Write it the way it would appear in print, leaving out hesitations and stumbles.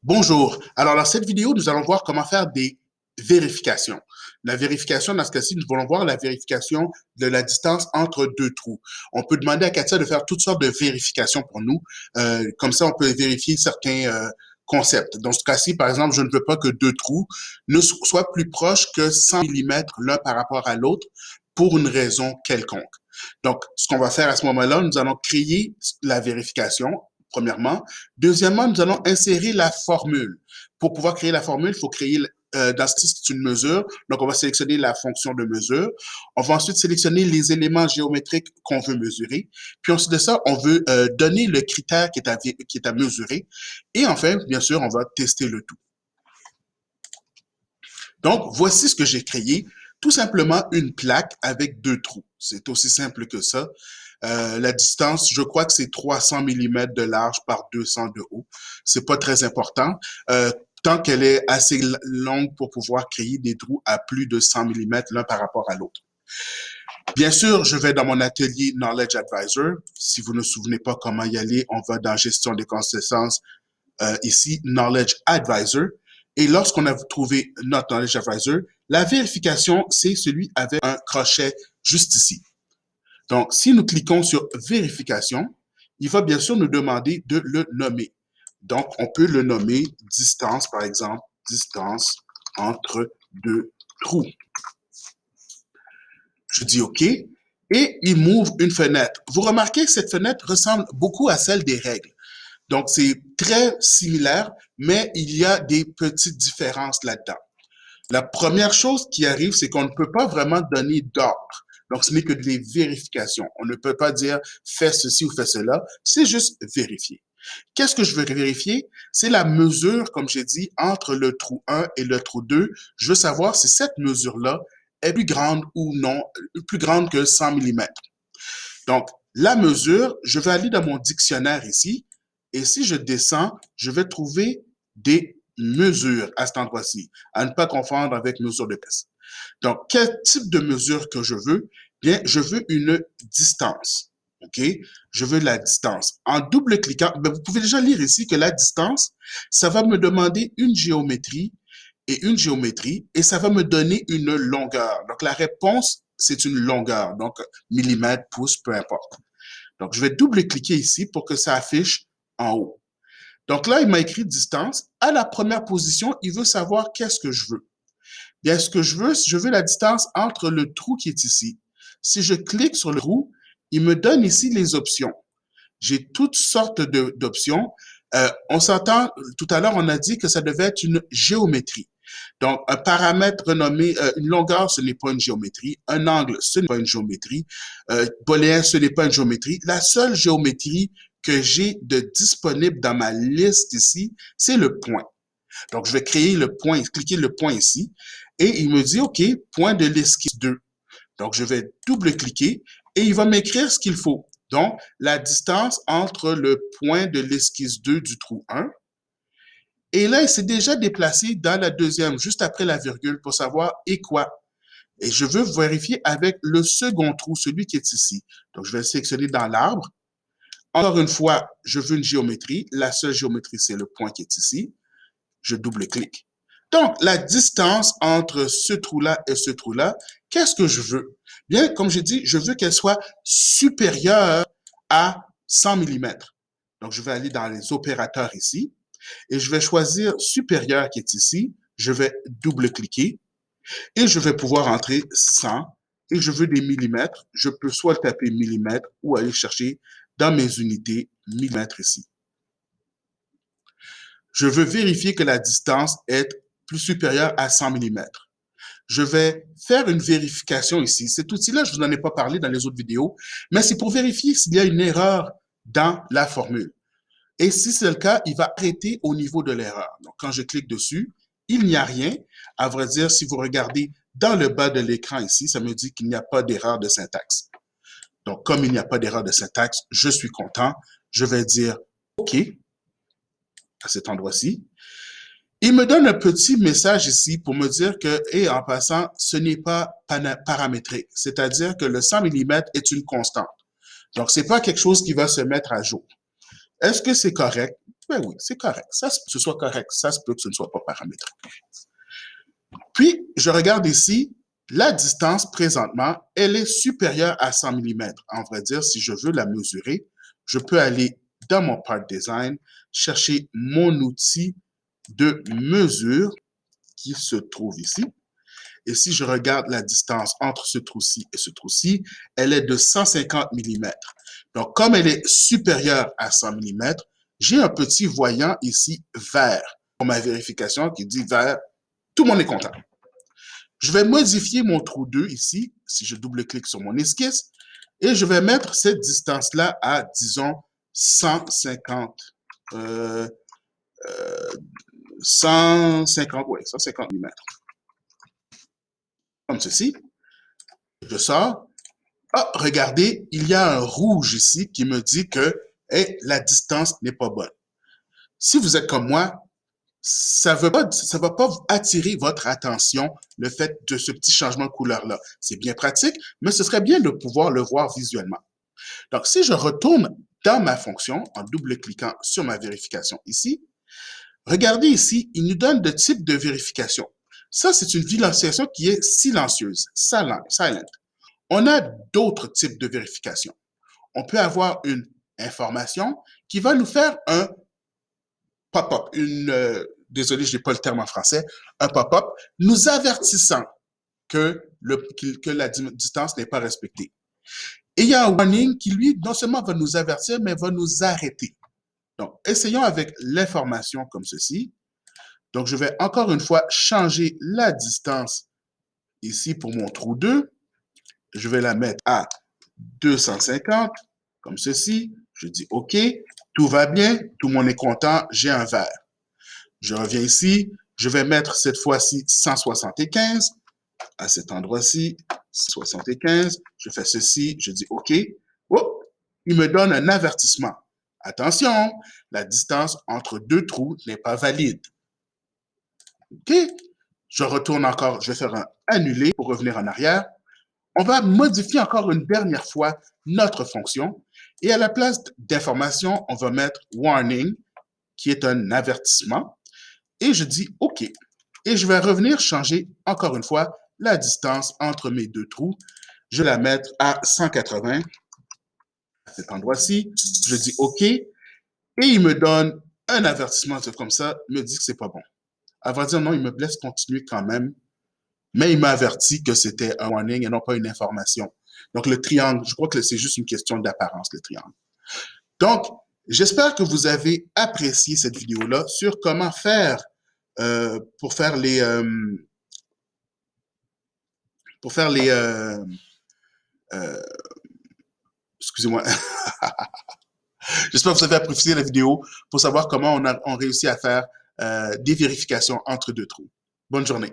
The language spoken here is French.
Bonjour. Alors, dans cette vidéo, nous allons voir comment faire des vérifications. La vérification, dans ce cas-ci, nous allons voir la vérification de la distance entre deux trous. On peut demander à Katia de faire toutes sortes de vérifications pour nous. Comme ça, on peut vérifier certains concepts. Dans ce cas-ci, par exemple, je ne veux pas que deux trous ne soient plus proches que 100 millimètres l'un par rapport à l'autre pour une raison quelconque. Donc, ce qu'on va faire à ce moment-là, nous allons créer la vérification premièrement. Deuxièmement, nous allons insérer la formule. Pour pouvoir créer la formule, il faut créer, dans ce cas, c'est une mesure. Donc, on va sélectionner la fonction de mesure. On va ensuite sélectionner les éléments géométriques qu'on veut mesurer. Puis ensuite de ça, on veut donner le critère qui est à mesurer. Et enfin, bien sûr, on va tester le tout. Donc, voici ce que j'ai créé. Tout simplement une plaque avec deux trous. C'est aussi simple que ça. La distance, je crois que c'est 300 millimètres de large par 200 de haut. C'est pas très important. Tant qu'elle est assez longue pour pouvoir créer des trous à plus de 100 millimètres l'un par rapport à l'autre. Bien sûr, je vais dans mon atelier Knowledge Advisor. Si vous ne vous souvenez pas comment y aller, on va dans Gestion des connaissances, ici, Knowledge Advisor. Et lorsqu'on a trouvé notre Knowledge Advisor, la vérification, c'est celui avec un crochet juste ici. Donc, si nous cliquons sur vérification, il va bien sûr nous demander de le nommer. Donc, on peut le nommer distance, par exemple, distance entre deux trous. Je dis OK et il m'ouvre une fenêtre. Vous remarquez que cette fenêtre ressemble beaucoup à celle des règles. Donc, c'est très similaire, mais il y a des petites différences là-dedans. La première chose qui arrive, c'est qu'on ne peut pas vraiment donner d'ordre. Donc, ce n'est que des vérifications. On ne peut pas dire fais ceci ou fais cela. C'est juste vérifier. Qu'est-ce que je veux vérifier? C'est la mesure, comme j'ai dit, entre le trou 1 et le trou 2. Je veux savoir si cette mesure-là est plus grande ou non, plus grande que 100 millimètres. Donc, la mesure, je vais aller dans mon dictionnaire ici, et si je descends, je vais trouver des mesures à cet endroit-ci, à ne pas confondre avec mesure de pièce. Donc, quel type de mesure que je veux? Bien, je veux une distance. OK? Je veux la distance. En double-cliquant, vous pouvez déjà lire ici que la distance, ça va me demander une géométrie et ça va me donner une longueur. Donc, la réponse, c'est une longueur. Donc, millimètres, pouces, peu importe. Donc, je vais double-cliquer ici pour que ça affiche en haut. Donc là, il m'a écrit distance. À la première position, il veut savoir qu'est-ce que je veux. Bien, ce que je veux la distance entre le trou qui est ici. Si je clique sur le trou, il me donne ici les options. J'ai toutes sortes d'options. On s'entend, tout à l'heure, on a dit que ça devait être une géométrie. Donc, un paramètre nommé, une longueur, ce n'est pas une géométrie. Un angle, ce n'est pas une géométrie. Booléen, ce n'est pas une géométrie. La seule géométrie que j'ai de disponible dans ma liste ici, c'est le point. Donc, je vais créer le point, cliquer le point ici, et il me dit, OK, point de l'esquisse 2. Donc, je vais double-cliquer et il va m'écrire ce qu'il faut. Donc, la distance entre le point de l'esquisse 2 du trou 1. Et là, il s'est déjà déplacé dans la deuxième, juste après la virgule, pour savoir et quoi. Et je veux vérifier avec le second trou, celui qui est ici. Donc, je vais sélectionner dans l'arbre. Encore une fois, je veux une géométrie. La seule géométrie, c'est le point qui est ici. Je double-clique. Donc, la distance entre ce trou-là et ce trou-là, qu'est-ce que je veux? Bien, comme j'ai dit, je veux qu'elle soit supérieure à 100 millimètres. Donc, je vais aller dans les opérateurs ici et je vais choisir supérieur qui est ici. Je vais double-cliquer et je vais pouvoir entrer 100 et je veux des millimètres. Je peux soit le taper millimètres ou aller chercher dans mes unités millimètres ici. Je veux vérifier que la distance est plus supérieure à 100 millimètres. Je vais faire une vérification ici. Cet outil-là, je ne vous en ai pas parlé dans les autres vidéos, mais c'est pour vérifier s'il y a une erreur dans la formule. Et si c'est le cas, il va arrêter au niveau de l'erreur. Donc, quand je clique dessus, il n'y a rien. À vrai dire, si vous regardez dans le bas de l'écran ici, ça me dit qu'il n'y a pas d'erreur de syntaxe. Donc, comme il n'y a pas d'erreur de syntaxe, je suis content. Je vais dire OK à cet endroit-ci. Il me donne un petit message ici pour me dire que, et en passant, ce n'est pas paramétré. C'est-à-dire que le 100 millimètres est une constante. Donc, c'est pas quelque chose qui va se mettre à jour. Est-ce que c'est correct? Ben oui, c'est correct. Ça, ce soit correct. Ça se peut que ce ne soit pas paramétré. Puis, je regarde ici, la distance présentement, elle est supérieure à 100 mm. En vrai dire, si je veux la mesurer, je peux aller dans mon Part Design, chercher mon outil de mesure qui se trouve ici. Et si je regarde la distance entre ce trou-ci et ce trou-ci, elle est de 150 mm. Donc, comme elle est supérieure à 100 mm, j'ai un petit voyant ici vert pour ma vérification qui dit vert. Tout le monde est content. Je vais modifier mon trou 2 ici, si je double-clique sur mon esquisse, et je vais mettre cette distance-là à, disons, 150, 150 mm. Comme ceci. Je sors. Ah, regardez, il y a un rouge ici qui me dit que hey, la distance n'est pas bonne. Si vous êtes comme moi, ça ne va pas vous attirer votre attention, le fait de ce petit changement de couleur-là. C'est bien pratique, mais ce serait bien de pouvoir le voir visuellement. Donc, si je retourne dans ma fonction en double-cliquant sur ma vérification ici, regardez ici, il nous donne le type de vérification. Ça, c'est une vérification qui est silencieuse, silent. On a d'autres types de vérification. On peut avoir une information qui va nous faire un pop-up, désolé, je n'ai pas le terme en français, un pop-up nous avertissant que la distance n'est pas respectée. Et il y a un warning qui, lui, non seulement va nous avertir, mais va nous arrêter. Donc, essayons avec l'information comme ceci. Donc, je vais encore une fois changer la distance ici pour mon trou 2. Je vais la mettre à 250, comme ceci. Je dis OK, tout va bien, tout le monde est content, j'ai un vert. Je reviens ici, je vais mettre cette fois-ci 175 à cet endroit-ci, 75. Je fais ceci, je dis OK. Oh, il me donne un avertissement. Attention, la distance entre deux trous n'est pas valide. OK. Je retourne encore, je vais faire un annuler pour revenir en arrière. On va modifier encore une dernière fois notre fonction et à la place d'information, on va mettre warning, qui est un avertissement. Et je dis OK. Et je vais revenir changer encore une fois la distance entre mes deux trous. Je vais la mettre à 180 à cet endroit-ci. Je dis OK. Et il me donne un avertissement comme ça, il me dit que c'est pas bon. À vrai dire, non, il me laisse continuer quand même, mais il m'a averti que c'était un warning et non pas une information. Donc, le triangle, je crois que c'est juste une question d'apparence, le triangle. Donc, j'espère que vous avez apprécié cette vidéo-là sur comment faire pour faire les excusez-moi. J'espère que vous avez apprécié la vidéo pour savoir comment on réussit à faire des vérifications entre deux trous. Bonne journée.